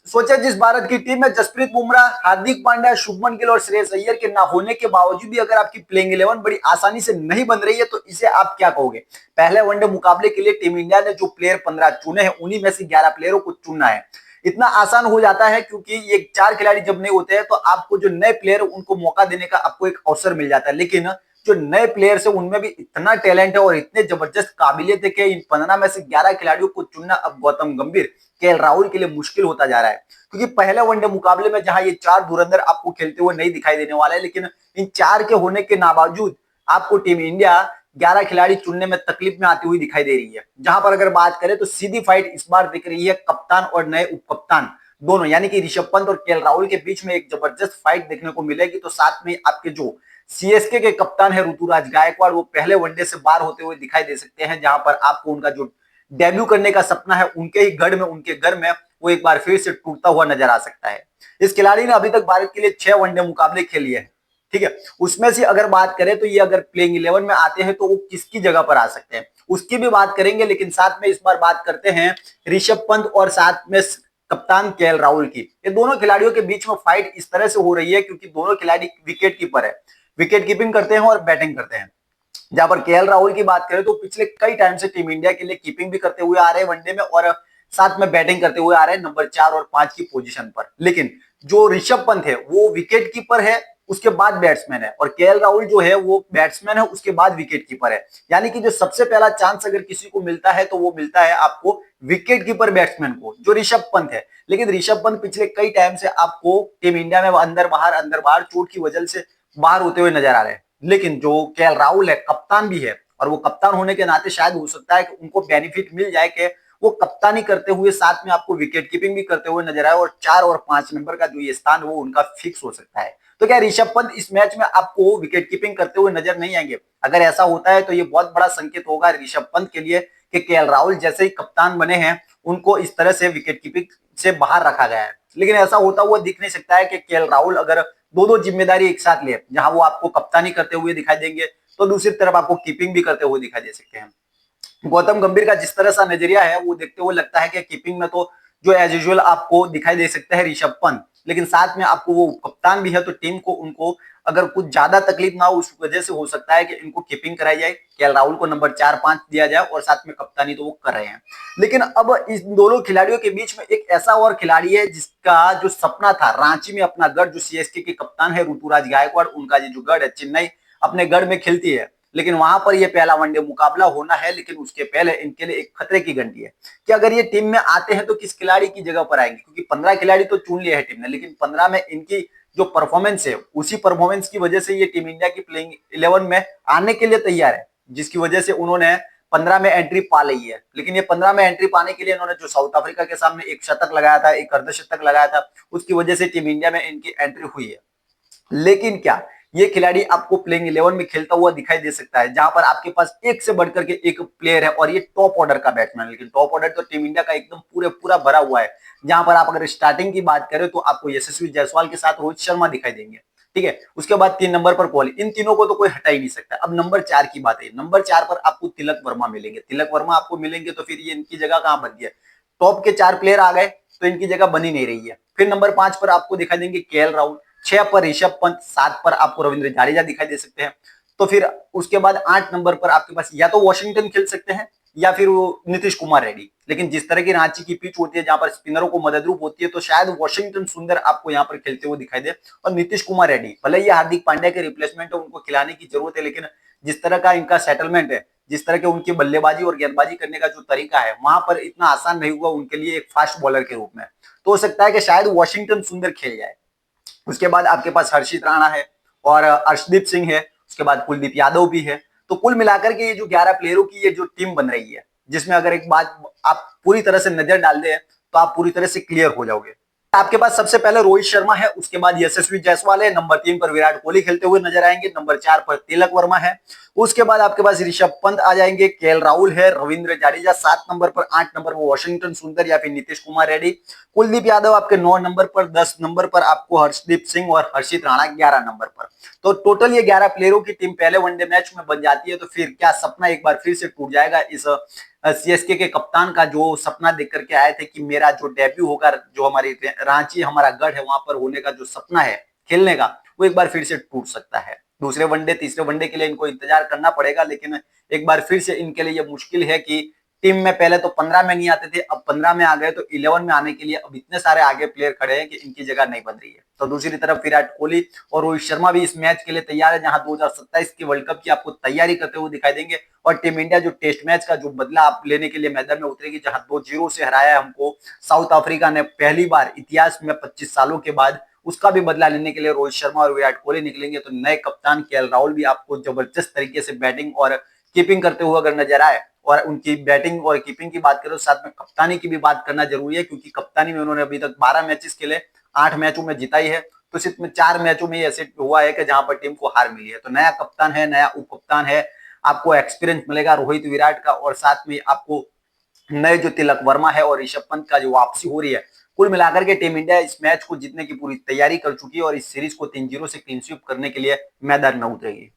सोचा जिस भारत की टीम में जसप्रीत बुमराह, हार्दिक पांड्या, शुभमन गिल और श्रेयस अय्यर के ना होने के बावजूद भी अगर आपकी प्लेइंग 11 बड़ी आसानी से नहीं बन रही है तो इसे आप क्या कहोगे? पहले वनडे मुकाबले के लिए टीम इंडिया ने जो प्लेयर 15 चुने हैं उन्हीं में से 11 प्लेयरों को चुनना है। इतना आसान हो जाता है क्योंकि ये 4 खिलाड़ी जब नहीं होते हैं तो आपको जो नए प्लेयर उनको मौका देने का आपको एक अवसर मिल जाता है। लेकिन जो नए प्लेयर्स है उनमें भी इतना टैलेंट है और इतने जबरदस्त काबिलियत है कि इन 15 में से 11 खिलाड़ियों को चुनना अब गौतम गंभीर, केएल राहुल के लिए मुश्किल होता जा रहा है। क्योंकि पहले वनडे मुकाबले में जहां ये 4 धुरंधर आपको खेलते हुए नहीं दिखाई देने वाले, लेकिन इन 4 के होने के बावजूद आपको टीम इंडिया 11 खिलाड़ी चुनने में तकलीफ में आती हुई दिखाई दे रही है। जहां पर अगर बात करें तो सीधी फाइट इस बार दिख रही है कप्तान और नए उप कप्तान दोनों, यानी कि ऋषभ पंत और केएल राहुल के बीच में एक जबरदस्त फाइट देखने को मिलेगी। तो साथ में आपके जो सीएसके के कप्तान है ऋतुराज गायकवाड़, वो पहले वनडे से बाहर होते हुए दिखाई दे सकते हैं। जहां पर आपको उनका जो डेब्यू करने का सपना है उनके ही गढ़ में, उनके घर में, वो एक बार फिर से टूटता हुआ नजर आ सकता है। इस खिलाड़ी ने अभी तक भारत के लिए 6 वनडे मुकाबले खेले हैं, ठीक है। उसमें से अगर बात करें तो ये अगर प्लेइंग 11 में आते हैं तो वो किसकी जगह पर आ सकते हैं उसकी भी बात करेंगे। लेकिन साथ में इस बार बात करते हैं ऋषभ पंत और साथ में कप्तान केएल राहुल की। ये दोनों खिलाड़ियों के बीच में फाइट इस तरह से हो रही है क्योंकि दोनों खिलाड़ी विकेट कीपर है, विकेट कीपिंग करते हैं और बैटिंग करते हैं। जहां पर केएल राहुल की बात करें तो पिछले कई टाइम से टीम इंडिया के लिए कीपिंग भी करते हुए आ रहे हैं वनडे में और साथ में बैटिंग करते हुए आ रहे हैं नंबर 4 और 5 की पोजीशन पर। लेकिन जो ऋषभ पंत है वो विकेट कीपर है, उसके बाद बैट्समैन है, और केएल राहुल जो है वो बैट्समैन है उसके बाद विकेट कीपर है। यानी कि जो सबसे पहला चांस अगर किसी को मिलता है तो वो मिलता है आपको विकेट कीपर बैट्समैन को, जो ऋषभ पंत है। लेकिन ऋषभ पंत पिछले कई टाइम से आपको टीम इंडिया में अंदर बाहर चोट की वजह से बाहर होते हुए नजर आ रहे हैं। लेकिन जो केएल राहुल है कप्तान भी है, और वो कप्तान होने के नाते शायद हो सकता है कि उनको बेनिफिट मिल जाए कि वो कप्तानी करते हुए साथ में आपको विकेट कीपिंग भी करते हुए नजर आए, और 4 और 5 नंबर का जो ये स्थान वो उनका फिक्स हो सकता है। तो क्या ऋषभ पंत इस मैच में आपको विकेट कीपिंग करते हुए नजर नहीं आएंगे? अगर ऐसा होता है तो ये बहुत बड़ा संकेत होगा ऋषभ पंत के लिए कि केएल राहुल जैसे ही कप्तान बने हैं उनको इस तरह से विकेट कीपिंग से बाहर रखा गया है। लेकिन ऐसा होता हुआ दिख नहीं सकता है कि केएल राहुल अगर दो जिम्मेदारी एक साथ ले, जहां वो आपको कप्तानी करते हुए दिखाई देंगे तो दूसरी तरफ आपको कीपिंग भी करते हुए दिखाई दे सकते हैं। गौतम गंभीर का जिस तरह सा नजरिया है वो देखते हुए लगता है कि कीपिंग में तो जो एज यूजुअल आपको दिखाई दे सकता है ऋषभ पंत, लेकिन साथ में आपको वो कप्तान भी है तो टीम को उनको अगर कुछ ज्यादा तकलीफ ना हो उस वजह से हो सकता है कि इनको कीपिंग कराई जाए, केएल राहुल को नंबर 4-5 दिया जाए और साथ में कप्तानी तो वो कर रहे हैं। लेकिन अब इस दोनों खिलाड़ियों के बीच में एक ऐसा और खिलाड़ी है जिसका जो सपना था रांची में अपना गढ़, जो सीएसके के कप्तान है ऋतुराज गायकवाड़, उनका ये जो गढ़ है चेन्नई अपने गढ़ में खेलती है, लेकिन वहां पर ये पहला वनडे मुकाबला होना है। लेकिन उसके पहले इनके लिए एक खतरे की घंटी है कि अगर ये टीम में आते हैं तो किस खिलाड़ी की जगह पर आएंगे, क्योंकि 15 खिलाड़ी तो चुन लिए है टीम ने, लेकिन 15 में इनकी जो परफॉर्मेंस है उसी परफॉर्मेंस की वजह से ये टीम इंडिया की प्लेइंग 11 में आने के लिए तैयार है, जिसकी वजह से उन्होंने 15 में एंट्री पा ली है। लेकिन ये 15 में एंट्री पाने के लिए इन्होंने जो साउथ अफ्रीका के सामने एक शतक लगाया था, एक अर्धशतक लगाया था, उसकी वजह से टीम इंडिया में इनकी एंट्री हुई है। लेकिन क्या ये खिलाड़ी आपको प्लेइंग 11 में खेलता हुआ दिखाई दे सकता है, जहां पर आपके पास एक से बढ़कर के एक प्लेयर है और ये टॉप ऑर्डर का बैट्समैन। लेकिन टॉप ऑर्डर तो टीम इंडिया का एकदम पूरे पूरा भरा हुआ है, जहां पर आप अगर स्टार्टिंग की बात करें तो आपको यशस्वी जायसवाल के साथ रोहित शर्मा दिखाई देंगे, ठीक है। उसके बाद 3 नंबर पर कोहली, इन तीनों को तो कोई हटा ही नहीं सकता। अब नंबर 4 की बात है, नंबर 4 पर आपको तिलक वर्मा मिलेंगे, तिलक वर्मा आपको मिलेंगे तो फिर ये इनकी जगह कहां बनती है? टॉप के 4 प्लेयर आ गए तो इनकी जगह बनी नहीं रही है। फिर नंबर 5 पर आपको दिखाई देंगे केएल राहुल, 6 पर ऋषभ पंत, 7 पर आपको रविंद्र जडेजा दिखाई दे सकते हैं। तो फिर उसके बाद 8 नंबर पर आपके पास या तो वॉशिंगटन खेल सकते हैं या फिर वो नीतीश कुमार रेड्डी। लेकिन जिस तरह की रांची की पिच होती है जहां पर स्पिनरों को मदद रूप होती है, तो शायद वॉशिंगटन सुंदर आपको यहाँ पर खेलते हुए दिखाई दे, और नीतीश कुमार रेड्डी भले ही हार्दिक पांड्या के रिप्लेसमेंट है, उनको खिलाने की जरूरत है, लेकिन जिस तरह का इनका सेटलमेंट है, जिस तरह के उनकी बल्लेबाजी और गेंदबाजी करने का जो तरीका है, वहां पर इतना आसान नहीं हुआ उनके लिए एक फास्ट बॉलर के रूप में। तो हो सकता है कि शायद वॉशिंगटन सुंदर खेल जाए। उसके बाद आपके पास हर्षित राणा है और अर्शदीप सिंह है, उसके बाद कुलदीप यादव भी है। तो कुल मिलाकर के ये जो 11 प्लेयरों की ये जो टीम बन रही है, जिसमें अगर एक बात आप पूरी तरह से नजर डाल दे तो आप पूरी तरह से क्लियर हो जाओगे। आपके पास सबसे पहले रोहित शर्मा है, उसके बाद यशस्वी जायसवाल है, नंबर 3 पर विराट कोहली खेलते हुए नजर आएंगे, नंबर 4 पर तिलक वर्मा है, उसके बाद आपके पास ऋषभ पंत आ जाएंगे, केएल राहुल है, रविंद्र जडेजा 7 नंबर पर, 8 नंबर पर वॉशिंगटन सुंदर या फिर नीतीश कुमार रेड्डी, कुलदीप यादव आपके 9 नंबर पर, 10 नंबर पर आपको हर्षदीप सिंह और हर्षित राणा 11 नंबर पर। तो टोटल ये 11 प्लेयरों की टीम पहले वनडे मैच में बन जाती है। तो फिर क्या सपना एक बार फिर से टूट जाएगा इस सीएसके के कप्तान का जो सपना देख करके आए थे कि मेरा जो डेब्यू होगा, जो हमारी रांची हमारा गढ़ है वहां पर होने का जो सपना है खेलने का, वो एक बार फिर से टूट सकता है। दूसरे वनडे तीसरे वनडे के लिए इनको इंतजार करना पड़ेगा, लेकिन एक बार फिर से इनके लिए ये मुश्किल है कि टीम में पहले तो 15 में नहीं आते थे, अब 15 में आ गए, तो 11 में आने के लिए अब इतने सारे आगे प्लेयर खड़े हैं कि इनकी जगह नहीं बन रही है। तो दूसरी तरफ विराट कोहली और रोहित शर्मा भी इस मैच के लिए तैयार है, जहां 2027 के वर्ल्ड कप की आपको तैयारी करते हुए दिखाई देंगे। और टीम इंडिया जो टेस्ट मैच का जो बदला आप लेने के लिए मैदान में उतरेगी, जहां 2-0 से हराया हमको साउथ अफ्रीका ने पहली बार इतिहास में 25 सालों के बाद, उसका भी बदला लेने के लिए रोहित शर्मा और विराट कोहली निकलेंगे। तो नए कप्तान केएल राहुल भी आपको जबरदस्त तरीके से बैटिंग और कीपिंग करते हुए अगर नजर आए, और उनकी बैटिंग और कीपिंग की बात करें तो साथ में कप्तानी की भी बात करना जरूरी है, क्योंकि कप्तानी में उन्होंने अभी तक 12 मैचेस खेले, 8 मैचों में जिताई है, तो सिर्फ में 4 मैचों में ऐसे हुआ है कि जहां पर टीम को हार मिली है। तो नया कप्तान है, नया उप कप्तान है, आपको एक्सपीरियंस मिलेगा रोहित विराट का, और साथ में आपको नए जो तिलक वर्मा है और ऋषभ पंत का जो वापसी हो रही है। कुल मिलाकर के टीम इंडिया इस मैच को जीतने की पूरी तैयारी कर चुकी है और इस सीरीज को 3-0 से क्लीन स्वीप करने के लिए मैदान में उतरेगी।